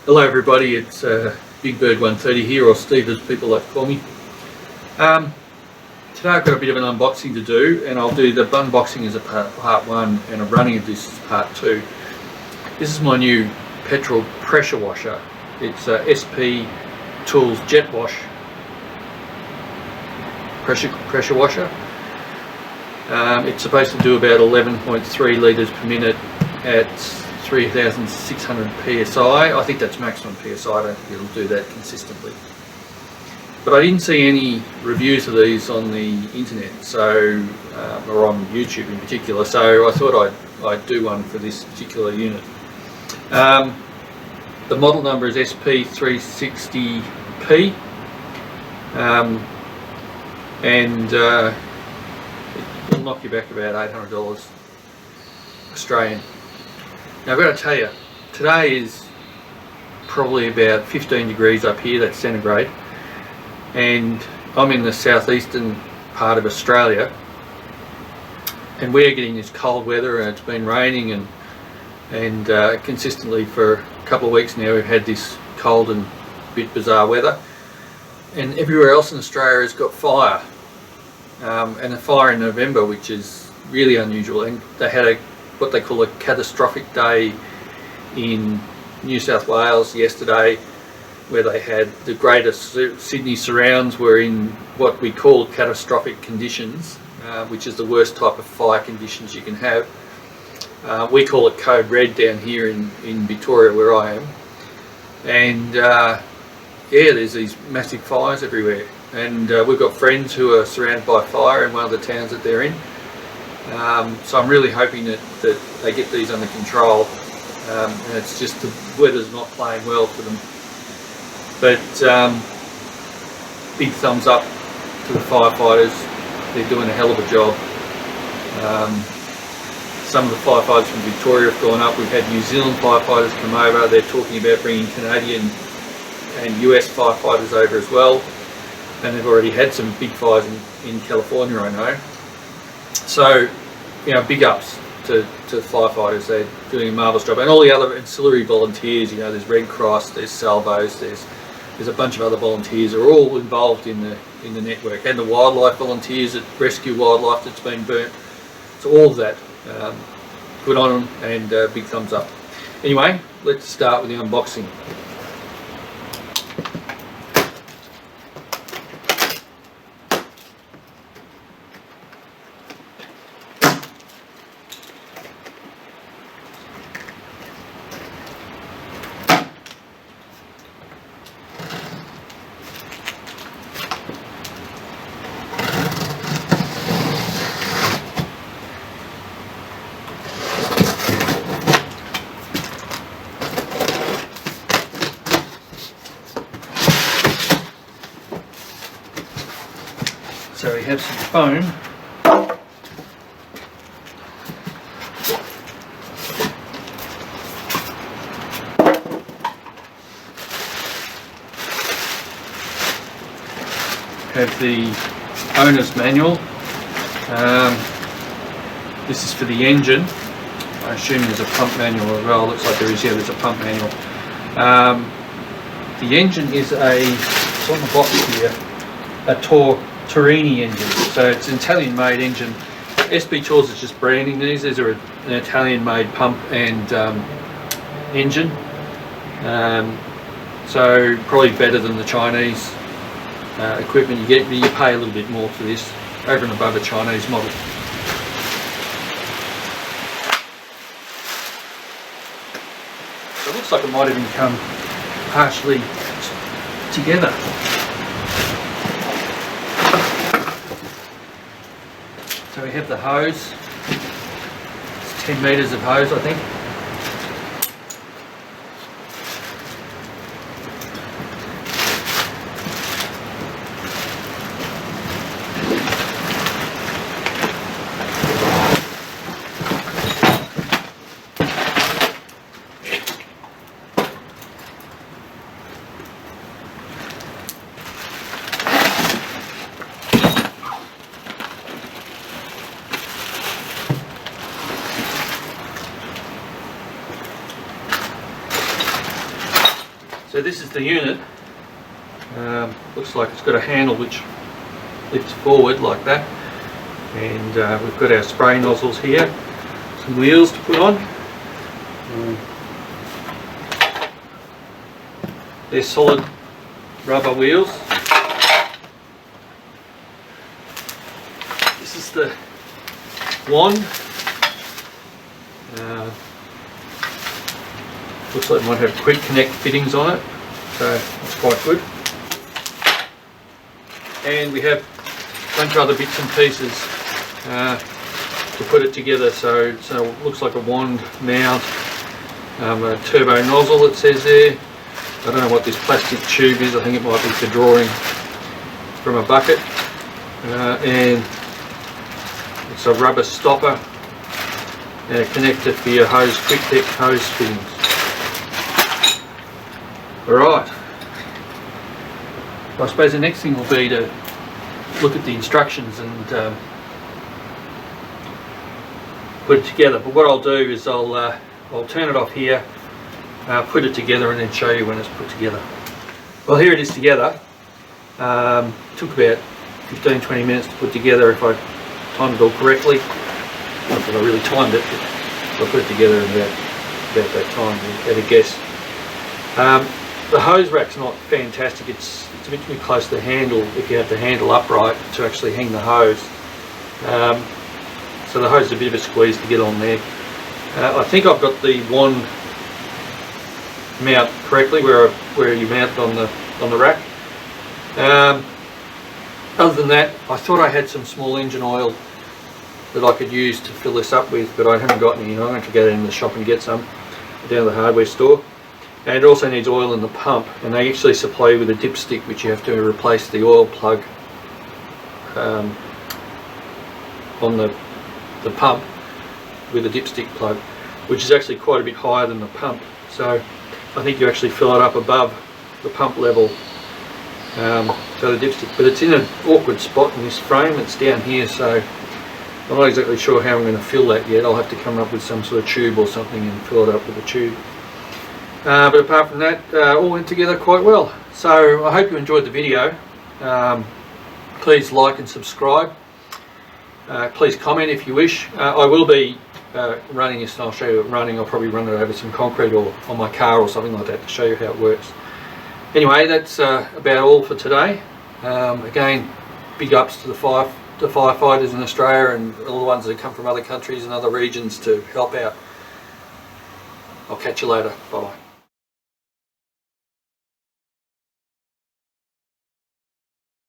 Hello everybody, it's Big Bird 130 here, or Steve as people like to call me. Today I've got a bit of an unboxing to do, and I'll do the unboxing as a part one and a running of this as part two. This is my new petrol pressure washer. It's SP Tools Jetwash pressure washer. It's supposed to do about 11.3 litres per minute at 3,600 psi. I think that's maximum psi. I don't think it'll do that consistently. But I didn't see any reviews of these on the internet, so or on YouTube in particular. So I thought I'd do one for this particular unit. The model number is SP360P, and it'll knock you back about $800 Australian. Now I've got to tell you, today is probably about 15 degrees up here, that's centigrade, and I'm in the southeastern part of Australia, and we're getting this cold weather, and it's been raining and consistently for a couple of weeks now. We've had this cold and a bit bizarre weather, and everywhere else in Australia has got fire, and a fire in November, which is really unusual. And they had what they call a catastrophic day in New South Wales yesterday, where they had the greater Sydney surrounds were in what we call catastrophic conditions, which is the worst type of fire conditions you can have. We call it code red down here in Victoria, where I am. And yeah, there's these massive fires everywhere, and we've got friends who are surrounded by fire in one of the towns that they're in. So I'm really hoping that they get these under control, and it's just the weather's not playing well for them. But big thumbs up to the firefighters. They're doing a hell of a job. Some of the firefighters from Victoria have gone up. We've had New Zealand firefighters come over. They're talking about bringing Canadian and US firefighters over as well, and they've already had some big fires in California, I know. So, you know, big ups to firefighters. They're doing a marvellous job, and all the other ancillary volunteers. You know, there's Red Cross, there's Salvos, there's a bunch of other volunteers are all involved in the network, and the wildlife volunteers that rescue wildlife that's been burnt. So all of that, good on them, and big thumbs up. Anyway, let's start with the unboxing. So we have some foam. Have the owner's manual. This is for the engine. I assume there's a pump manual as well. Looks like there is. Yeah, there's a pump manual. The engine is it's on the box here, a Torini engine. So it's an Italian made engine. SP Tools is just branding these. These are an Italian made pump and engine. So probably better than the Chinese equipment you get, but you pay a little bit more for this over and above a Chinese model. So it looks like it might even come partially together. So we have the hose. It's 10 metres of hose, I think. So this is the unit. Looks like it's got a handle which lifts forward like that, and we've got our spray nozzles here, some wheels to put on. They're solid rubber wheels. This is the wand. Looks like it might have quick connect fittings on it, so that's quite good. And we have a bunch of other bits and pieces to put it together. So it looks like a wand mount, a turbo nozzle it says there. I don't know what this plastic tube is. I think it might be for drawing from a bucket. And it's a rubber stopper and a connector for your hose, quick deck hose fittings. Alright, I suppose the next thing will be to look at the instructions and put it together. But what I'll do is I'll turn it off here, put it together, and then show you when it's put together. Well, here it is together. Took about 15-20 minutes to put together if I timed it all correctly. Not that I really timed it, but I put it together in about that time, at a guess. The hose rack's not fantastic. It's a bit too close to the handle if you have the handle upright to actually hang the hose. So the hose is a bit of a squeeze to get on there. I think I've got the wand mount correctly where you mount it on the rack. Other than that, I thought I had some small engine oil that I could use to fill this up with, but I haven't got any. I'm going to go down in the shop and get some down at the hardware store. And it also needs oil in the pump, and they actually supply you with a dipstick which you have to replace the oil plug on the pump with a dipstick plug, which is actually quite a bit higher than the pump. So I think you actually fill it up above the pump level. So the dipstick, but it's in an awkward spot in this frame. It's down here, so I'm not exactly sure how I'm going to fill that yet. I'll have to come up with some sort of tube or something and fill it up with a tube. But apart from that, all went together quite well. So I hope you enjoyed the video. Please like and subscribe. Please comment if you wish. I will be running this, and I'll show you it running. I'll probably run it over some concrete or on my car or something like that to show you how it works. Anyway, that's about all for today. Again, big ups to the firefighters in Australia and all the ones that come from other countries and other regions to help out. I'll catch you later. Bye bye.